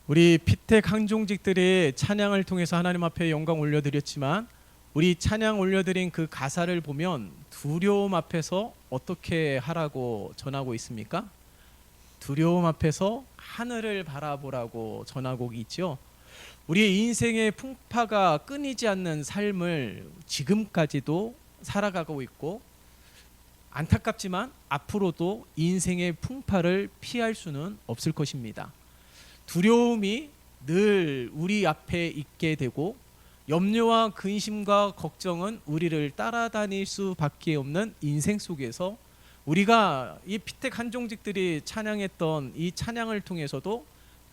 우리 피택 항종직들이 찬양을 통해서 하나님 앞에 영광 올려드렸지만 우리 찬양 올려드린 그 가사를 보면 두려움 앞에서 어떻게 하라고 전하고 있습니까? 두려움 앞에서 하늘을 바라보라고 전하고 있죠. 우리의 인생의 풍파가 끊이지 않는 삶을 지금까지도 살아가고 있고 안타깝지만 앞으로도 인생의 풍파를 피할 수는 없을 것입니다. 두려움이 늘 우리 앞에 있게 되고 염려와 근심과 걱정은 우리를 따라다닐 수밖에 없는 인생 속에서 우리가 이 피택 한종직들이 찬양했던 이 찬양을 통해서도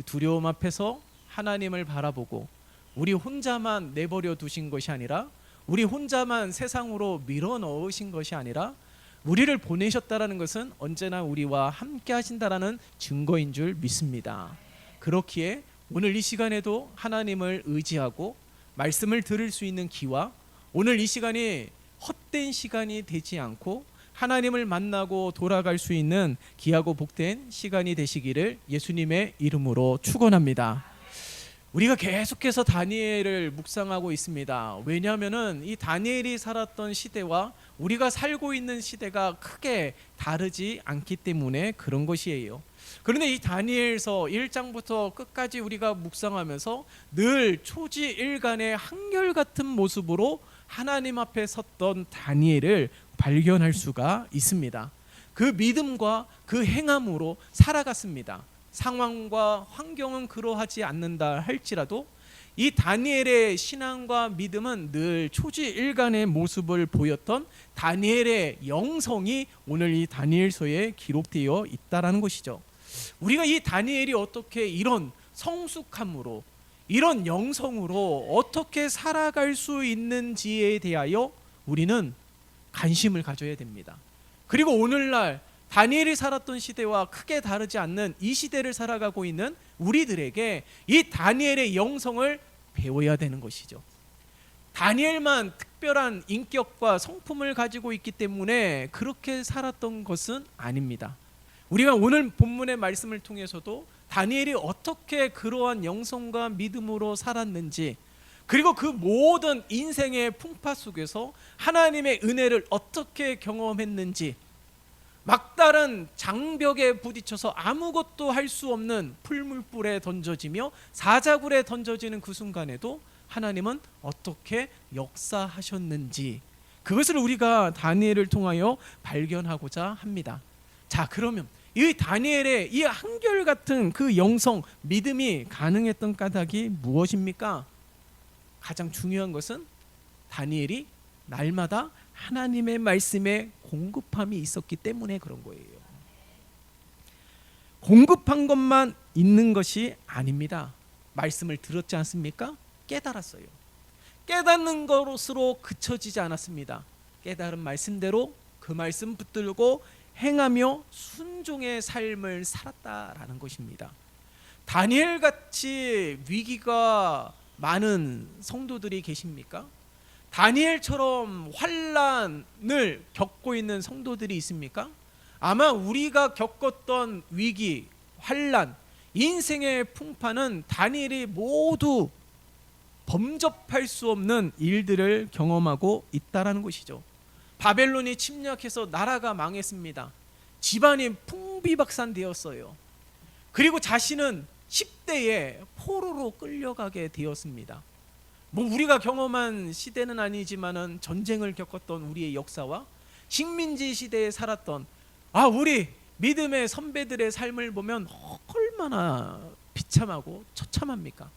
두려움 앞에서 하나님을 바라보고 우리 혼자만 내버려 두신 것이 아니라 우리 혼자만 세상으로 밀어 넣으신 것이 아니라 우리를 보내셨다라는 것은 언제나 우리와 함께 하신다라는 증거인 줄 믿습니다. 그렇기에 오늘 이 시간에도 하나님을 의지하고 말씀을 들을 수 있는 귀와 오늘 이 시간이 헛된 시간이 되지 않고 하나님을 만나고 돌아갈 수 있는 귀하고 복된 시간이 되시기를 예수님의 이름으로 축원합니다. 우리가 계속해서 다니엘을 묵상하고 있습니다. 왜냐하면 이 다니엘이 살았던 시대와 우리가 살고 있는 시대가 크게 다르지 않기 때문에 그런 것이에요. 그런데 이 다니엘서 1장부터 끝까지 우리가 묵상하면서 늘 초지일간의 한결같은 모습으로 하나님 앞에 섰던 다니엘을 발견할 수가 있습니다. 그 믿음과 그 행함으로 살아갔습니다. 상황과 환경은 그러하지 않는다 할지라도 이 다니엘의 신앙과 믿음은 늘 초지일간의 모습을 보였던 다니엘의 영성이 오늘 이 다니엘서에 기록되어 있다라는 것이죠. 우리가 이 다니엘이 어떻게 이런 성숙함으로 이런 영성으로 어떻게 살아갈 수 있는지에 대하여 우리는 관심을 가져야 됩니다. 그리고 오늘날 다니엘이 살았던 시대와 크게 다르지 않는 이 시대를 살아가고 있는 우리들에게 이 다니엘의 영성을 배워야 되는 것이죠. 다니엘만 특별한 인격과 성품을 가지고 있기 때문에 그렇게 살았던 것은 아닙니다. 우리가 오늘 본문의 말씀을 통해서도 다니엘이 어떻게 그러한 영성과 믿음으로 살았는지 그리고 그 모든 인생의 풍파 속에서 하나님의 은혜를 어떻게 경험했는지 막다른 장벽에 부딪혀서 아무것도 할 수 없는 풀물불에 던져지며 사자굴에 던져지는 그 순간에도 하나님은 어떻게 역사하셨는지 그것을 우리가 다니엘을 통하여 발견하고자 합니다. 자, 그러면 이 다니엘의 이 한결같은 그 영성, 믿음이 가능했던 까닭이 무엇입니까? 가장 중요한 것은 다니엘이 날마다 하나님의 말씀에 공급함이 있었기 때문에 그런 거예요. 공급한 것만 있는 것이 아닙니다. 말씀을 들었지 않습니까? 깨달았어요. 깨닫는 것으로 그쳐지지 않았습니다. 깨달은 말씀대로 그 말씀 붙들고 행하며 순종의 삶을 살았다라는 것입니다. 다니엘같이 위기가 많은 성도들이 계십니까? 다니엘처럼 환난을 겪고 있는 성도들이 있습니까? 아마 우리가 겪었던 위기, 환난, 인생의 풍파는 다니엘이 모두 범접할 수 없는 일들을 경험하고 있다라는 것이죠. 바벨론이 침략해서 나라가 망했습니다. 집안이 풍비박산되었어요. 그리고 자신은 10대에 포로로 끌려가게 되었습니다. 뭐 우리가 경험한 시대는 아니지만은 전쟁을 겪었던 우리의 역사와 식민지 시대에 살았던 우리 믿음의 선배들의 삶을 보면 얼마나 비참하고 처참합니까?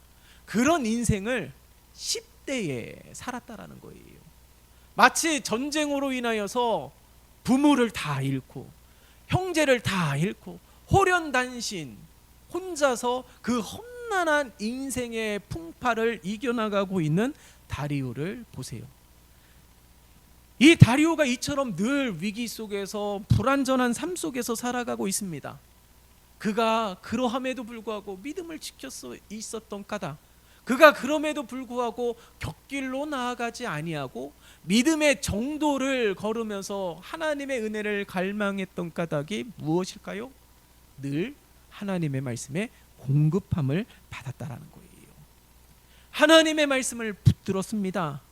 그런 인생을 10대에 살았다라는 거예요. 마치 전쟁으로 인하여서 부모를 다 잃고 형제를 다 잃고 호련단신 혼자서 그 험난한 인생의 풍파를 이겨나가고 있는 다리오를 보세요. 이 다리오가 이처럼 늘 위기 속에서 불완전한 삶 속에서 살아가고 있습니다. 그가 그러함에도 불구하고 믿음을 지켰어 있었던 까닭, 그가 그럼에도 불구하고 곁길로 나아가지 아니하고 믿음의 정도를 걸으면서 하나님의 은혜를 갈망했던 까닭이 무엇일까요? 늘 하나님의 말씀에 공급함을 받았다라는 거예요. 하나님의 말씀을 붙들었습니다.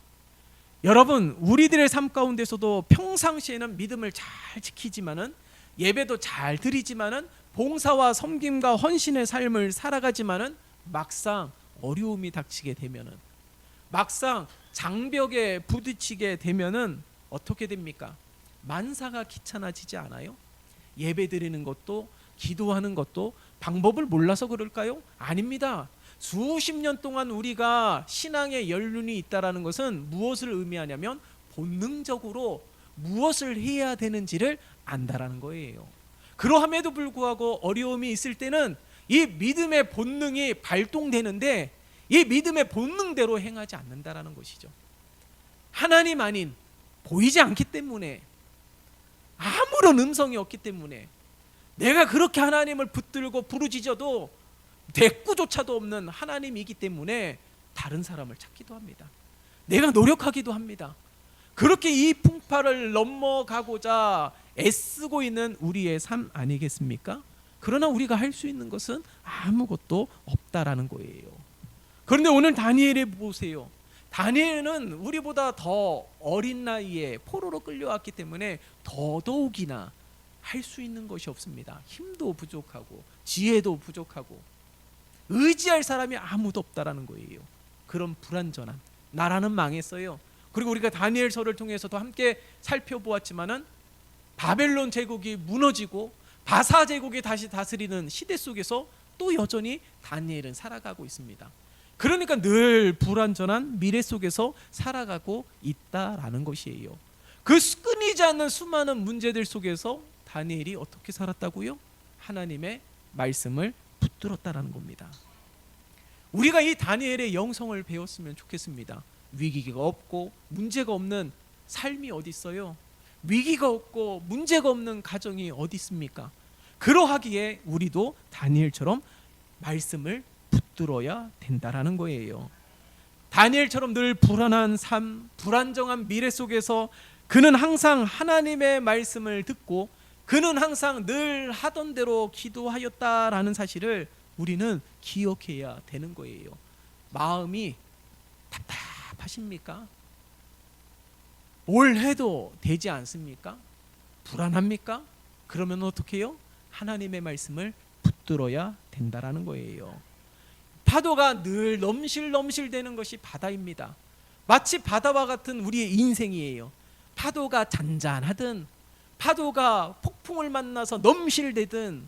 여러분, 우리들의 삶 가운데서도 평상시에는 믿음을 잘 지키지만은, 예배도 잘 드리지만은, 봉사와 섬김과 헌신의 삶을 살아가지만은, 막상 어려움이 닥치게 되면은, 막상 장벽에 부딪히게 되면은 어떻게 됩니까? 만사가 귀찮아지지 않아요? 예배 드리는 것도, 기도하는 것도 방법을 몰라서 그럴까요? 아닙니다. 수십 년 동안 우리가 신앙의 연륜이 있다라는 것은 무엇을 의미하냐면, 본능적으로 무엇을 해야 되는지를 안다라는 거예요. 그러함에도 불구하고 어려움이 있을 때는 이 믿음의 본능이 발동되는데, 이 믿음의 본능대로 행하지 않는다라는 것이죠. 하나님 아닌, 보이지 않기 때문에, 아무런 음성이 없기 때문에, 내가 그렇게 하나님을 붙들고 부르짖어도 대꾸조차도 없는 하나님이기 때문에 다른 사람을 찾기도 합니다. 내가 노력하기도 합니다. 그렇게 이 풍파를 넘어가고자 애쓰고 있는 우리의 삶 아니겠습니까? 그러나 우리가 할 수 있는 것은 아무것도 없다라는 거예요. 그런데 오늘 다니엘을 보세요. 다니엘은 우리보다 더 어린 나이에 포로로 끌려왔기 때문에 더더욱이나 할 수 있는 것이 없습니다. 힘도 부족하고 지혜도 부족하고 의지할 사람이 아무도 없다라는 거예요. 그런 불완전한 나라는 망했어요. 그리고 우리가 다니엘서를 통해서도 함께 살펴보았지만은, 바벨론 제국이 무너지고 바사 제국이 다시 다스리는 시대 속에서 또 여전히 다니엘은 살아가고 있습니다. 그러니까 늘 불완전한 미래 속에서 살아가고 있다라는 것이에요. 그 끊이지 않는 수많은 문제들 속에서 다니엘이 어떻게 살았다고요? 하나님의 말씀을 붙들었다라는 겁니다. 우리가 이 다니엘의 영성을 배웠으면 좋겠습니다. 위기가 없고 문제가 없는 삶이 어디 있어요? 위기가 없고 문제가 없는 가정이 어디 있습니까? 그러하기에 우리도 다니엘처럼 말씀을 붙들어야 된다라는 거예요. 다니엘처럼 늘 불안한 삶, 불안정한 미래 속에서 그는 항상 하나님의 말씀을 듣고 그는 항상 늘 하던 대로 기도하였다라는 사실을 우리는 기억해야 되는 거예요. 마음이 답답하십니까? 뭘 해도 되지 않습니까? 불안합니까? 그러면 어떻게 해요? 하나님의 말씀을 붙들어야 된다라는 거예요. 파도가 늘 넘실넘실 되는 것이 바다입니다. 마치 바다와 같은 우리의 인생이에요. 파도가 잔잔하든 파도가 폭풍을 만나서 넘실대든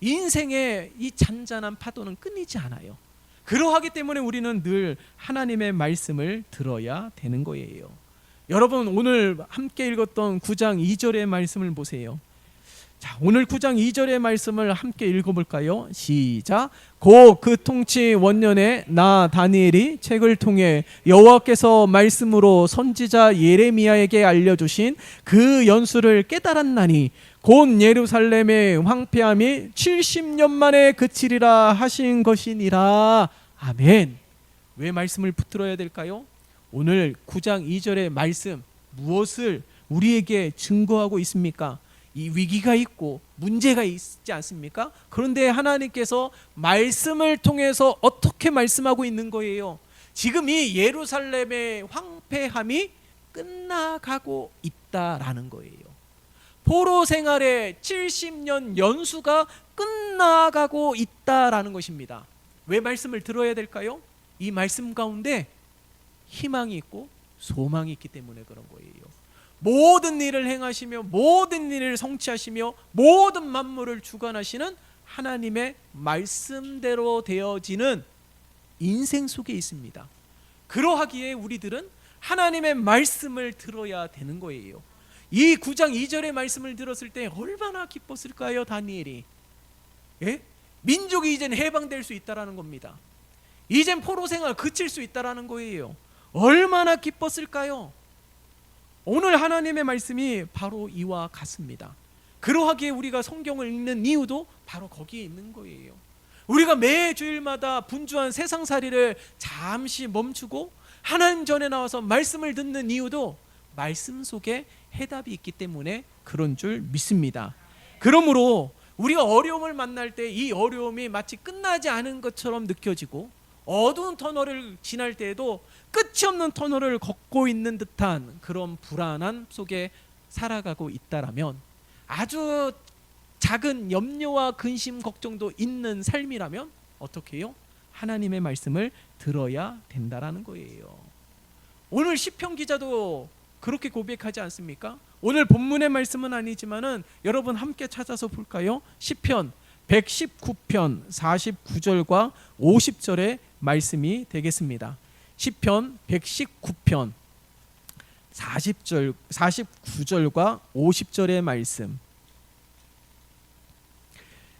인생의 이 잔잔한 파도는 끊이지 않아요. 그러하기 때문에 우리는 늘 하나님의 말씀을 들어야 되는 거예요. 여러분, 오늘 함께 읽었던 9장 2절의 말씀을 보세요. 자, 오늘 9장 2절의 말씀을 함께 읽어볼까요? 시작. 고 그 통치 원년에 나 다니엘이 책을 통해 여호와께서 말씀으로 선지자 예레미야에게 알려주신 그 연수를 깨달았나니 곧 예루살렘의 황폐함이 70년 만에 그치리라 하신 것이니라. 아멘. 왜 말씀을 붙들어야 될까요? 오늘 9장 2절의 말씀, 무엇을 우리에게 증거하고 있습니까? 이 위기가 있고 문제가 있지 않습니까? 그런데 하나님께서 말씀을 통해서 어떻게 말씀하고 있는 거예요? 지금 이 예루살렘의 황폐함이 끝나가고 있다라는 거예요. 포로 생활의 70년 연수가 끝나가고 있다라는 것입니다. 왜 말씀을 들어야 될까요? 이 말씀 가운데 희망이 있고 소망이 있기 때문에 그런 거예요. 모든 일을 행하시며 모든 일을 성취하시며 모든 만물을 주관하시는 하나님의 말씀대로 되어지는 인생 속에 있습니다. 그러하기에 우리들은 하나님의 말씀을 들어야 되는 거예요. 이 9장 2절의 말씀을 들었을 때 얼마나 기뻤을까요, 다니엘이? 예? 민족이 이젠 해방될 수 있다라는 겁니다. 이젠 포로 생활 그칠 수 있다라는 거예요. 얼마나 기뻤을까요? 오늘 하나님의 말씀이 바로 이와 같습니다. 그러하기에 우리가 성경을 읽는 이유도 바로 거기에 있는 거예요. 우리가 매 주일마다 분주한 세상살이를 잠시 멈추고 하나님 전에 나와서 말씀을 듣는 이유도 말씀 속에 해답이 있기 때문에 그런 줄 믿습니다. 그러므로 우리가 어려움을 만날 때 이 어려움이 마치 끝나지 않은 것처럼 느껴지고, 어두운 터널을 지날 때에도 끝이 없는 터널을 걷고 있는 듯한 그런 불안함 속에 살아가고 있다라면, 아주 작은 염려와 근심 걱정도 있는 삶이라면 어떻게 해요? 하나님의 말씀을 들어야 된다라는 거예요. 오늘 시편 기자도 그렇게 고백하지 않습니까? 오늘 본문의 말씀은 아니지만은 여러분 함께 찾아서 볼까요? 시편 119편 49절과 50절의 말씀이 되겠습니다. 시편 119편 49절과 50절의 말씀.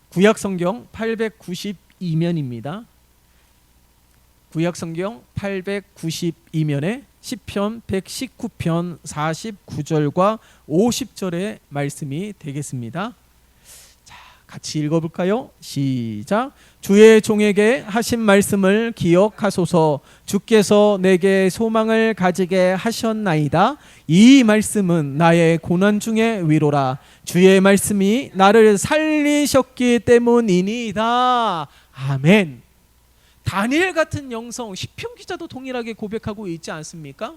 구약성경 892면입니다. 구약성경 892면에 시편 119편 49절과 50절의 말씀이 되겠습니다. 자, 같이 읽어볼까요? 시작. 주의 종에게 하신 말씀을 기억하소서. 주께서 내게 소망을 가지게 하셨나이다. 이 말씀은 나의 고난 중의 위로라. 주의 말씀이 나를 살리셨기 때문이니이다. 아멘. 다니엘 같은 영성, 시편 기자도 동일하게 고백하고 있지 않습니까?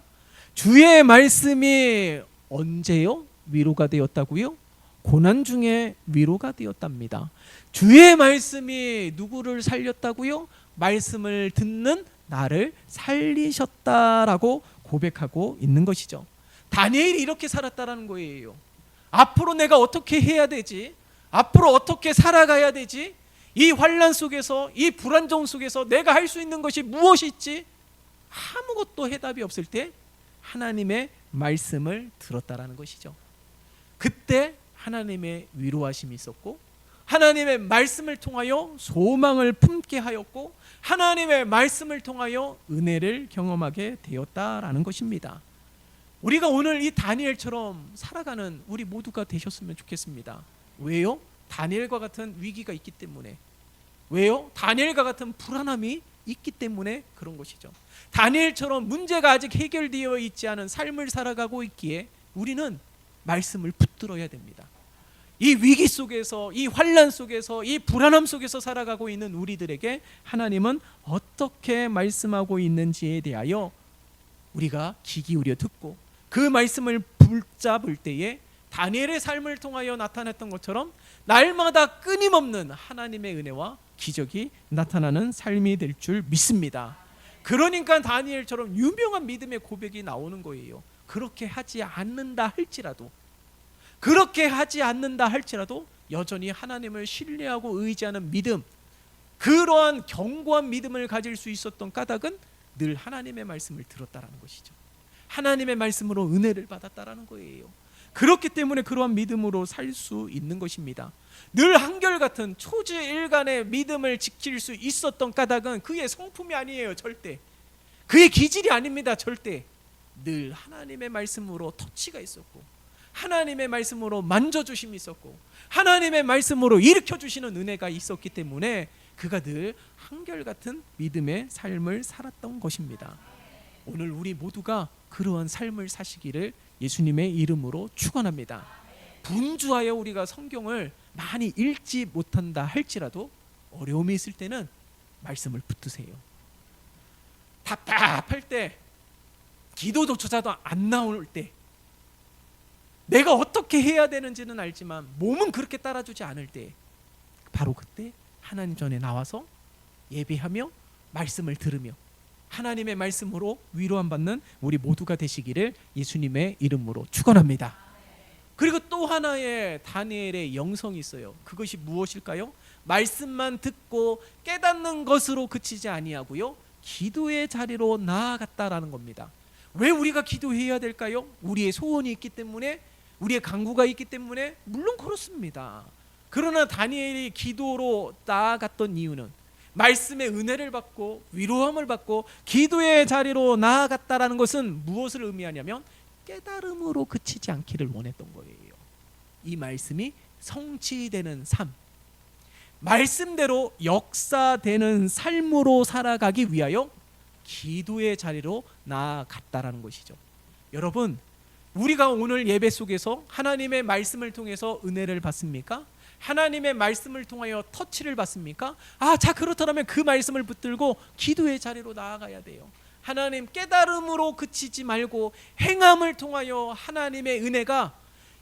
주의 말씀이 언제요? 위로가 되었다고요? 고난 중에 위로가 되었답니다. 주의 말씀이 누구를 살렸다고요? 말씀을 듣는 나를 살리셨다라고 고백하고 있는 것이죠. 다니엘이 이렇게 살았다라는 거예요. 앞으로 내가 어떻게 해야 되지? 앞으로 어떻게 살아가야 되지? 이 환난 속에서, 이 불안정 속에서 내가 할 수 있는 것이 무엇이 있지? 아무것도 해답이 없을 때 하나님의 말씀을 들었다라는 것이죠. 그때 하나님의 위로하심이 있었고, 하나님의 말씀을 통하여 소망을 품게 하였고, 하나님의 말씀을 통하여 은혜를 경험하게 되었다라는 것입니다. 우리가 오늘 이 다니엘처럼 살아가는 우리 모두가 되셨으면 좋겠습니다. 왜요? 다니엘과 같은 위기가 있기 때문에. 왜요? 다니엘과 같은 불안함이 있기 때문에 그런 것이죠. 다니엘처럼 문제가 아직 해결되어 있지 않은 삶을 살아가고 있기에 우리는 말씀을 붙들어야 됩니다. 이 위기 속에서, 이 환난 속에서, 이 불안함 속에서 살아가고 있는 우리들에게 하나님은 어떻게 말씀하고 있는지에 대하여 우리가 귀 기울여 듣고 그 말씀을 붙잡을 때에 다니엘의 삶을 통하여 나타났던 것처럼 날마다 끊임없는 하나님의 은혜와 기적이 나타나는 삶이 될 줄 믿습니다. 그러니까 다니엘처럼 유명한 믿음의 고백이 나오는 거예요. 그렇게 하지 않는다 할지라도 여전히 하나님을 신뢰하고 의지하는 믿음, 그러한 견고한 믿음을 가질 수 있었던 까닭은 늘 하나님의 말씀을 들었다라는 것이죠. 하나님의 말씀으로 은혜를 받았다라는 거예요. 그렇기 때문에 그러한 믿음으로 살 수 있는 것입니다. 늘 한결같은 초지일간의 믿음을 지킬 수 있었던 까닭은 그의 성품이 아니에요. 절대. 그의 기질이 아닙니다. 절대. 늘 하나님의 말씀으로 터치가 있었고, 하나님의 말씀으로 만져주심이 있었고, 하나님의 말씀으로 일으켜주시는 은혜가 있었기 때문에 그가 늘 한결같은 믿음의 삶을 살았던 것입니다. 오늘 우리 모두가 그러한 삶을 사시기를 예수님의 이름으로 축원합니다. 분주하여 우리가 성경을 많이 읽지 못한다 할지라도 어려움이 있을 때는 말씀을 붙드세요. 답답할 때, 기도조차도 안 나올 때, 내가 어떻게 해야 되는지는 알지만 몸은 그렇게 따라주지 않을 때, 바로 그때 하나님 전에 나와서 예배하며 말씀을 들으며 하나님의 말씀으로 위로함 받는 우리 모두가 되시기를 예수님의 이름으로 축원합니다. 그리고 또 하나의 다니엘의 영성이 있어요. 그것이 무엇일까요? 말씀만 듣고 깨닫는 것으로 그치지 아니하고요, 기도의 자리로 나아갔다라는 겁니다. 왜 우리가 기도해야 될까요? 우리의 소원이 있기 때문에, 우리의 간구가 있기 때문에. 물론 그렇습니다. 그러나 다니엘이 기도로 나아갔던 이유는 말씀의 은혜를 받고 위로함을 받고 기도의 자리로 나아갔다라는 것은 무엇을 의미하냐면 깨달음으로 그치지 않기를 원했던 거예요. 이 말씀이 성취되는 삶, 말씀대로 역사되는 삶으로 살아가기 위하여 기도의 자리로 나아갔다라는 것이죠. 여러분, 우리가 오늘 예배 속에서 하나님의 말씀을 통해서 은혜를 받습니까? 하나님의 말씀을 통하여 터치를 받습니까? 자, 그렇다면 그 말씀을 붙들고 기도의 자리로 나아가야 돼요. 하나님, 깨달음으로 그치지 말고 행함을 통하여 하나님의 은혜가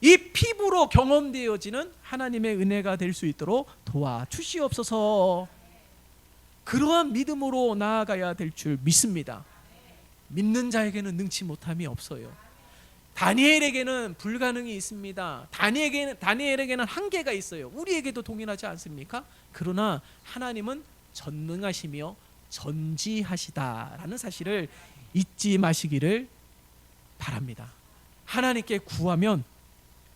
이 피부로 경험되어지는 하나님의 은혜가 될 수 있도록 도와주시옵소서. 그러한 믿음으로 나아가야 될 줄 믿습니다. 믿는 자에게는 능치 못함이 없어요. 다니엘에게는 불가능이 있습니다. 다니엘에게는 한계가 있어요. 우리에게도 동일하지 않습니까? 그러나 하나님은 전능하시며 전지하시다라는 사실을 잊지 마시기를 바랍니다. 하나님께 구하면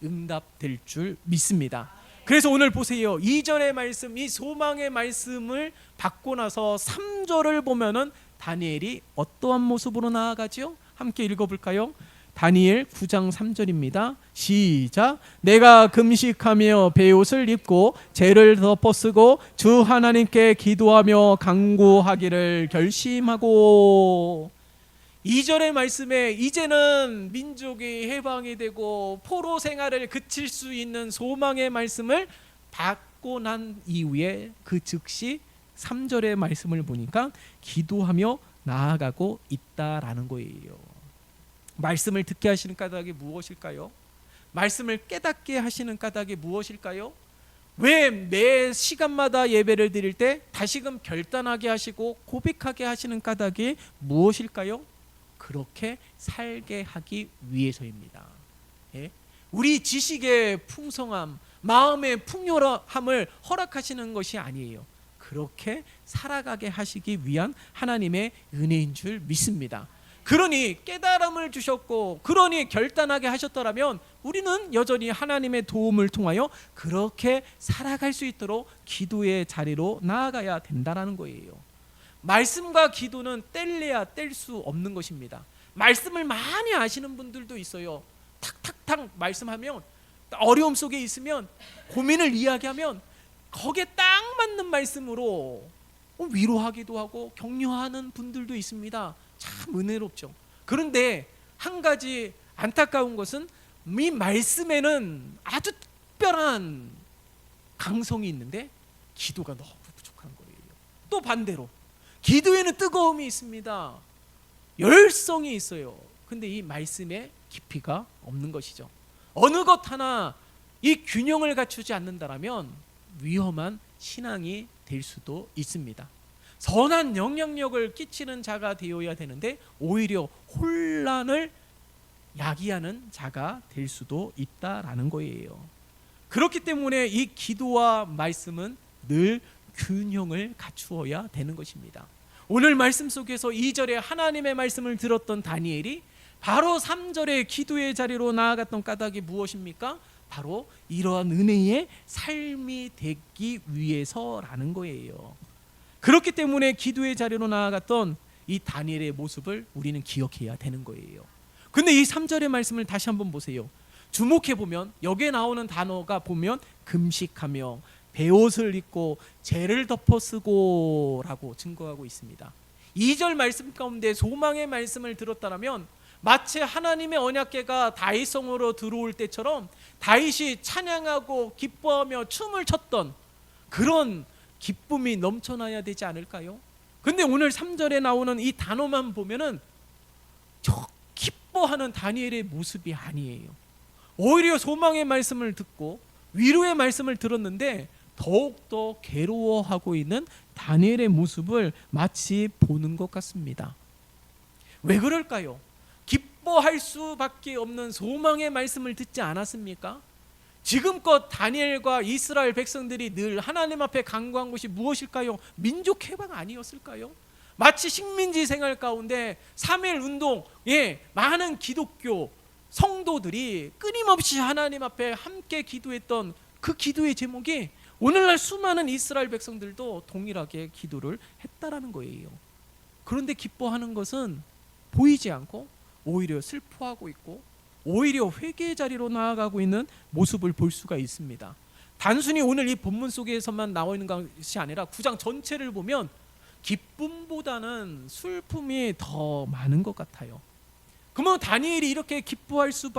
응답될 줄 믿습니다. 그래서 오늘 보세요. 2절의 말씀, 이 소망의 말씀을 받고 나서 3절을 보면은 다니엘이 어떠한 모습으로 나아가죠? 함께 읽어볼까요? 다니엘 9장 3절입니다. 시작. 내가 금식하며 베옷을 입고 재를 덮어쓰고 주 하나님께 기도하며 간구하기를 결심하고. 2절의 말씀에 이제는 민족이 해방이 되고 포로 생활을 그칠 수 있는 소망의 말씀을 받고 난 이후에 그 즉시 3절의 말씀을 보니까 기도하며 나아가고 있다라는 거예요. 말씀을 듣게 하시는 까닭이 무엇일까요? 말씀을 깨닫게 하시는 까닭이 무엇일까요? 왜 매 시간마다 예배를 드릴 때 다시금 결단하게 하시고 고백하게 하시는 까닭이 무엇일까요? 그렇게 살게 하기 위해서입니다. 예? 우리 지식의 풍성함, 마음의 풍요함을 허락하시는 것이 아니에요. 그렇게 살아가게 하시기 위한 하나님의 은혜인 줄 믿습니다. 그러니 깨달음을 주셨고 그러니 결단하게 하셨더라면 우리는 여전히 하나님의 도움을 통하여 그렇게 살아갈 수 있도록 기도의 자리로 나아가야 된다는 거예요. 말씀과 기도는 뗄래야 뗄 수 없는 것입니다. 말씀을 많이 아시는 분들도 있어요. 탁탁탁 말씀하면, 어려움 속에 있으면, 고민을 이야기하면 거기에 딱 맞는 말씀으로 위로하기도 하고 격려하는 분들도 있습니다. 참 은혜롭죠. 그런데 한 가지 안타까운 것은 이 말씀에는 아주 특별한 강성이 있는데 기도가 너무 부족한 거예요. 또 반대로 기도에는 뜨거움이 있습니다. 열성이 있어요. 근데 이 말씀에 깊이가 없는 것이죠. 어느 것 하나 이 균형을 갖추지 않는다면 위험한 신앙이 될 수도 있습니다. 선한 영향력을 끼치는 자가 되어야 되는데 오히려 혼란을 야기하는 자가 될 수도 있다라는 거예요. 그렇기 때문에 이 기도와 말씀은 늘 균형을 갖추어야 되는 것입니다. 오늘 말씀 속에서 2절에 하나님의 말씀을 들었던 다니엘이 바로 3절에 기도의 자리로 나아갔던 까닭이 무엇입니까? 바로 이러한 은혜의 삶이 되기 위해서라는 거예요. 그렇기 때문에 기도의 자리로 나아갔던 이 다니엘의 모습을 우리는 기억해야 되는 거예요. 근데 이 3절의 말씀을 다시 한번 보세요. 주목해 보면 여기에 나오는 단어가 보면 금식하며 베옷을 입고 재를 덮어 쓰고 라고 증거하고 있습니다. 2절 말씀 가운데 소망의 말씀을 들었다면 마치 하나님의 언약궤가 다윗 성으로 들어올 때처럼 다윗이 찬양하고 기뻐하며 춤을 췄던 그런 기쁨이 넘쳐나야 되지 않을까요? 근데 오늘 3절에 나오는 이 단어만 보면은 저 기뻐하는 다니엘의 모습이 아니에요. 오히려 소망의 말씀을 듣고 위로의 말씀을 들었는데 더욱더 괴로워하고 있는 다니엘의 모습을 마치 보는 것 같습니다. 왜 그럴까요? 기뻐할 수밖에 없는 소망의 말씀을 듣지 않았습니까? 지금껏 다니엘과 이스라엘 백성들이 늘 하나님 앞에 간구한 것이 무엇일까요? 민족 해방 아니었을까요? 마치 식민지 생활 가운데 3.1 운동에 많은 기독교 성도들이 끊임없이 하나님 앞에 함께 기도했던 그 기도의 제목이 오늘날 수많은 이스라엘 백성들도 동일하게 기도를 했다라는 거예요. 그런데 기뻐하는 것은 보이지 않고 오히려 슬퍼하고 있고 오히려 회개의 자리로 나아가고 있는 모습을 볼 수가 있습니다. 단순히 오늘 이 본문 속에서만 나와 있는 것이 아니라 9장 전체를 보면 기쁨보다는 슬픔이 더 많은 것 같아요. 그러면 다니엘이 이렇게 기뻐할 수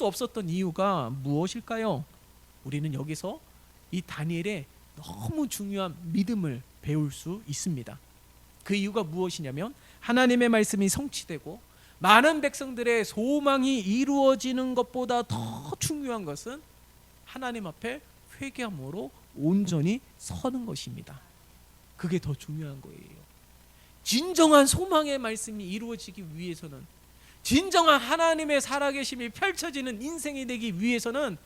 없었던 이유가 무엇일까요? 우리는 여기서 이 다니엘의 너무 중요한 믿음을 배울 수 있습니다. 그 이유가 무엇이냐면 하나님의 말씀이 성취되고 많은 백성들의 소망이 이루어지는 것보다 더 중요한 것은 하나님 앞에 회개함으로 온전히 서는 것입니다. 그게 더 중요한 거예요. 진정한 소망의 말씀이 이루어지기 위해서는, 진정한 하나님의 살아계심이 펼쳐지는 인생이 되기 위해서는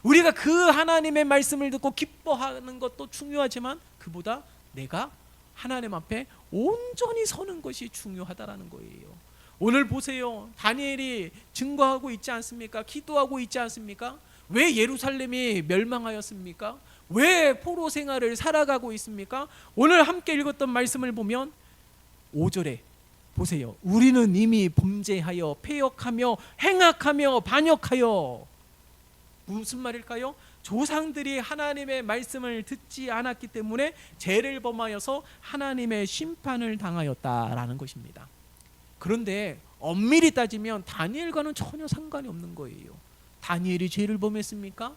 우리가 그 하나님의 말씀을 듣고 기뻐하는 것도 중요하지만 그보다 내가 하나님 앞에 온전히 서는 것이 중요하다라는 거예요. 오늘 보세요. 다니엘이 증거하고 있지 않습니까? 기도하고 있지 않습니까? 왜 예루살렘이 멸망하였습니까? 왜 포로 생활을 살아가고 있습니까? 오늘 함께 읽었던 말씀을 보면 5절에 보세요. 우리는 이미 범죄하여 패역하며 행악하며 반역하여, 무슨 말일까요? 조상들이 하나님의 말씀을 듣지 않았기 때문에 죄를 범하여서 하나님의 심판을 당하였다라는 것입니다. 그런데 엄밀히 따지면 다니엘과는 전혀 상관이 없는 거예요. 다니엘이 죄를 범했습니까?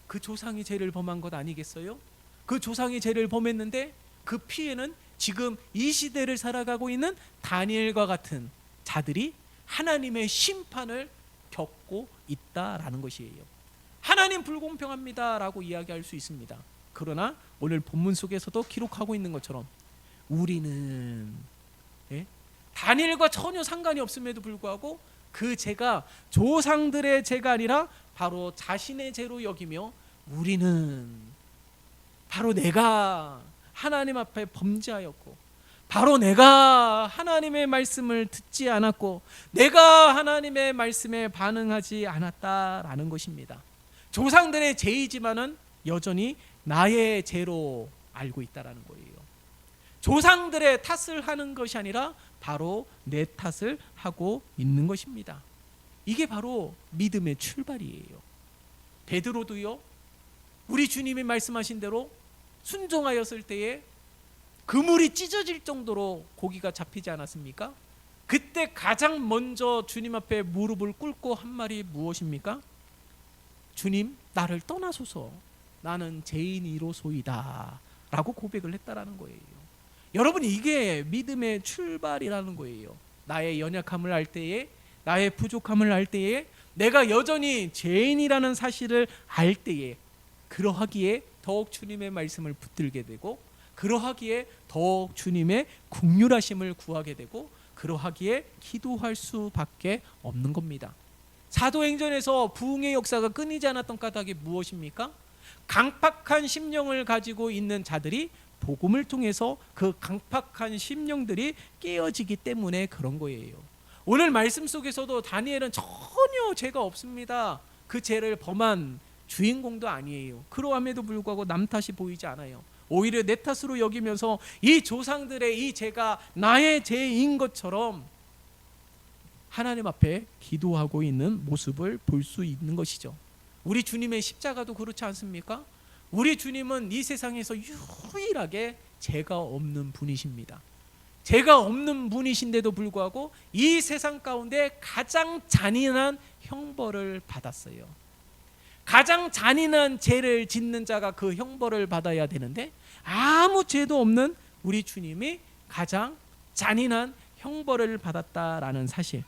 그 조상이 죄를 범한 것 아니겠어요? 그 조상이 죄를 범했는데 그 피해는 지금 이 시대를 살아가고 있는 다니엘과 같은 자들이 하나님의 심판을 겪고 있다라는 것이에요. 하나님 불공평합니다라고 이야기할 수 있습니다. 그러나 오늘 본문 속에서도 기록하고 있는 것처럼 우리는 다니엘과 전혀 상관이 없음에도 불구하고 그 죄가 조상들의 죄가 아니라 바로 자신의 죄로 여기며, 우리는 바로 내가 하나님 앞에 범죄하였고, 바로 내가 하나님의 말씀을 듣지 않았고, 내가 하나님의 말씀에 반응하지 않았다라는 것입니다. 조상들의 죄이지만은 여전히 나의 죄로 알고 있다라는 거예요. 조상들의 탓을 하는 것이 아니라 바로 내 탓을 하고 있는 것입니다. 이게 바로 믿음의 출발이에요. 베드로도요, 우리 주님이 말씀하신 대로 순종하였을 때에 그물이 찢어질 정도로 고기가 잡히지 않았습니까? 그때 가장 먼저 주님 앞에 무릎을 꿇고 한 말이 무엇입니까? 주님, 나를 떠나소서, 나는 죄인이로소이다 라고 고백을 했다라는 거예요. 여러분, 이게 믿음의 출발이라는 거예요. 나의 연약함을 알 때에, 나의 부족함을 알 때에, 내가 여전히 죄인이라는 사실을 알 때에, 그러하기에 더욱 주님의 말씀을 붙들게 되고, 그러하기에 더욱 주님의 긍휼하심을 구하게 되고, 그러하기에 기도할 수밖에 없는 겁니다. 사도행전에서 부흥의 역사가 끊이지 않았던 까닭이 무엇입니까? 강팍한 심령을 가지고 있는 자들이 복음을 통해서 그 강팍한 심령들이 깨어지기 때문에 그런 거예요. 오늘 말씀 속에서도 다니엘은 전혀 죄가 없습니다. 그 죄를 범한 주인공도 아니에요. 그러함에도 불구하고 남 탓이 보이지 않아요. 오히려 내 탓으로 여기면서 이 조상들의 이 죄가 나의 죄인 것처럼 하나님 앞에 기도하고 있는 모습을 볼 수 있는 것이죠. 우리 주님의 십자가도 그렇지 않습니까? 우리 주님은 이 세상에서 유일하게 죄가 없는 분이십니다. 죄가 없는 분이신데도 불구하고 이 세상 가운데 가장 잔인한 형벌을 받았어요. 가장 잔인한 죄를 짓는 자가 그 형벌을 받아야 되는데 아무 죄도 없는 우리 주님이 가장 잔인한 형벌을 받았다라는 사실,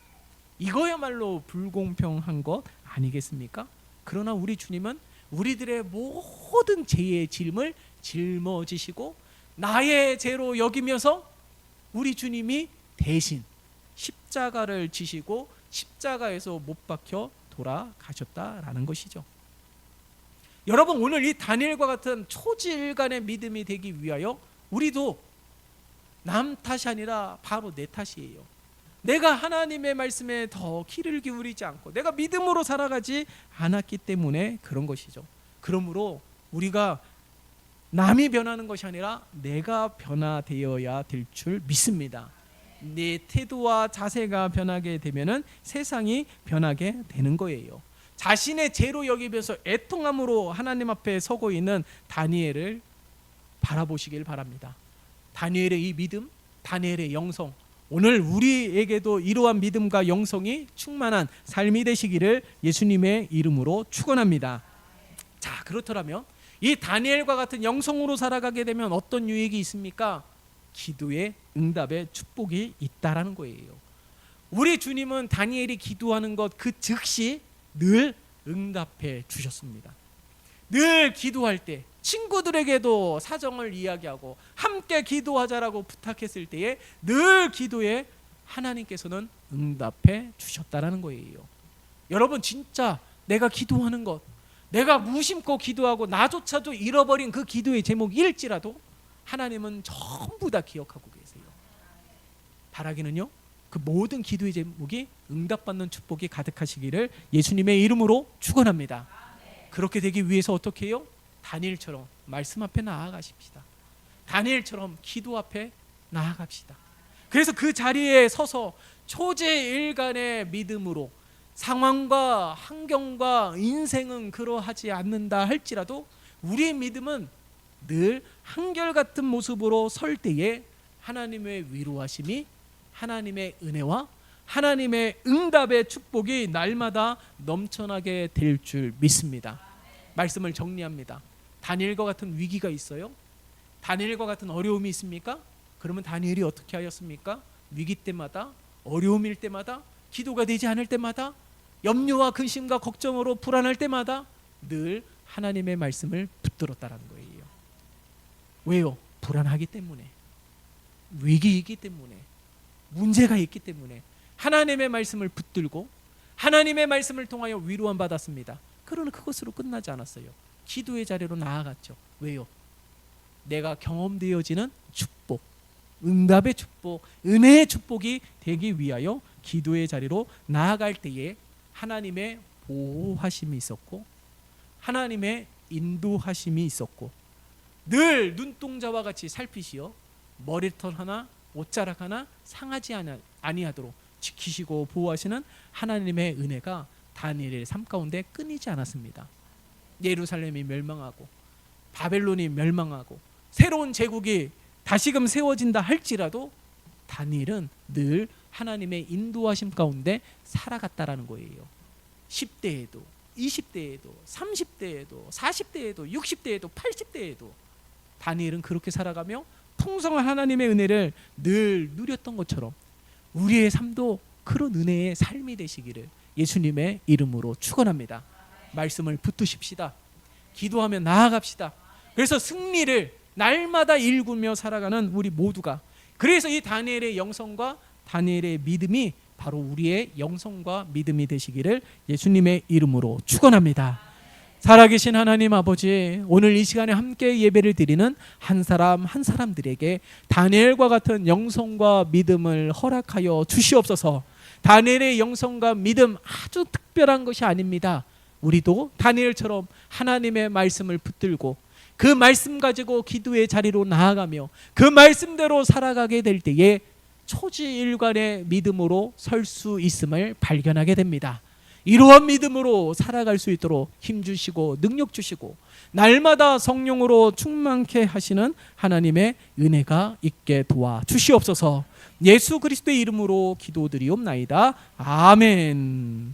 이거야말로 불공평한 것 아니겠습니까? 그러나 우리 주님은 우리들의 모든 죄의 짐을 짊어지시고 나의 죄로 여기면서 우리 주님이 대신 십자가를 지시고 십자가에서 못 박혀 돌아가셨다라는 것이죠. 여러분, 오늘 이 다니엘과 같은 초지일간의 믿음이 되기 위하여 우리도 남 탓이 아니라 바로 내 탓이에요. 내가 하나님의 말씀에 더 귀를 기울이지 않고 내가 믿음으로 살아가지 않았기 때문에 그런 것이죠. 그러므로 우리가 남이 변하는 것이 아니라 내가 변화되어야 될 줄 믿습니다. 내 태도와 자세가 변하게 되면은 세상이 변하게 되는 거예요. 자신의 죄로 여기면서 애통함으로 하나님 앞에 서고 있는 다니엘을 바라보시길 바랍니다. 다니엘의 이 믿음, 다니엘의 영성, 오늘 우리에게도 이러한 믿음과 영성이 충만한 삶이 되시기를 예수님의 이름으로 축원합니다. 자, 그렇더라면 이 다니엘과 같은 영성으로 살아가게 되면 어떤 유익이 있습니까? 기도의 응답의 축복이 있다라는 거예요. 우리 주님은 다니엘이 기도하는 것 그 즉시 늘 응답해 주셨습니다. 늘 기도할 때 친구들에게도 사정을 이야기하고 함께 기도하자라고 부탁했을 때에 늘 기도에 하나님께서는 응답해 주셨다라는 거예요. 여러분, 진짜 내가 기도하는 것, 내가 무심코 기도하고 나조차도 잃어버린 그 기도의 제목일지라도 하나님은 전부 다 기억하고 계세요. 바라기는요, 그 모든 기도의 제목이 응답받는 축복이 가득하시기를 예수님의 이름으로 축원합니다. 그렇게 되기 위해서 어떻게 해요? 다니엘처럼 말씀 앞에 나아가십시다. 다니엘처럼 기도 앞에 나아갑시다. 그래서 그 자리에 서서 초제일간의 믿음으로 상황과 환경과 인생은 그러하지 않는다 할지라도 우리의 믿음은 늘 한결같은 모습으로 설 때에 하나님의 위로하심이, 하나님의 은혜와 하나님의 응답의 축복이 날마다 넘쳐나게 될 줄 믿습니다. 말씀을 정리합니다. 다니엘과 같은 위기가 있어요? 다니엘과 같은 어려움이 있습니까? 그러면 다니엘이 어떻게 하였습니까? 위기 때마다, 어려움일 때마다, 기도가 되지 않을 때마다, 염려와 근심과 걱정으로 불안할 때마다 늘 하나님의 말씀을 붙들었다라는 거예요. 왜요? 불안하기 때문에, 위기이기 때문에, 문제가 있기 때문에 하나님의 말씀을 붙들고 하나님의 말씀을 통하여 위로함 받았습니다. 그러나 그것으로 끝나지 않았어요. 기도의 자리로 나아갔죠. 왜요? 내가 경험되어지는 축복, 응답의 축복, 은혜의 축복이 되기 위하여 기도의 자리로 나아갈 때에 하나님의 보호하심이 있었고 하나님의 인도하심이 있었고 늘 눈동자와 같이 살피시어 머리털 하나, 옷자락 하나 상하지 아니하도록 지키시고 보호하시는 하나님의 은혜가 다니엘의 삶 가운데 끊이지 않았습니다. 예루살렘이 멸망하고 바벨론이 멸망하고 새로운 제국이 다시금 세워진다 할지라도 다니엘은 늘 하나님의 인도하심 가운데 살아갔다라는 거예요. 10대에도 20대에도 30대에도 40대에도 60대에도 80대에도 다니엘은 그렇게 살아가며 풍성한 하나님의 은혜를 늘 누렸던 것처럼 우리의 삶도 그런 은혜의 삶이 되시기를 예수님의 이름으로 축원합니다. 말씀을 붙드십시다. 기도하며 나아갑시다. 그래서 승리를 날마다 일구며 살아가는 우리 모두가, 그래서 이 다니엘의 영성과 다니엘의 믿음이 바로 우리의 영성과 믿음이 되시기를 예수님의 이름으로 축원합니다. 살아계신 하나님 아버지, 오늘 이 시간에 함께 예배를 드리는 한 사람 한 사람들에게 다니엘과 같은 영성과 믿음을 허락하여 주시옵소서. 다니엘의 영성과 믿음 아주 특별한 것이 아닙니다. 우리도 다니엘처럼 하나님의 말씀을 붙들고 그 말씀 가지고 기도의 자리로 나아가며 그 말씀대로 살아가게 될 때에 초지일관의 믿음으로 설 수 있음을 발견하게 됩니다. 이러한 믿음으로 살아갈 수 있도록 힘주시고 능력 주시고 날마다 성령으로 충만케 하시는 하나님의 은혜가 있게 도와 주시옵소서. 예수 그리스도의 이름으로 기도드리옵나이다. 아멘.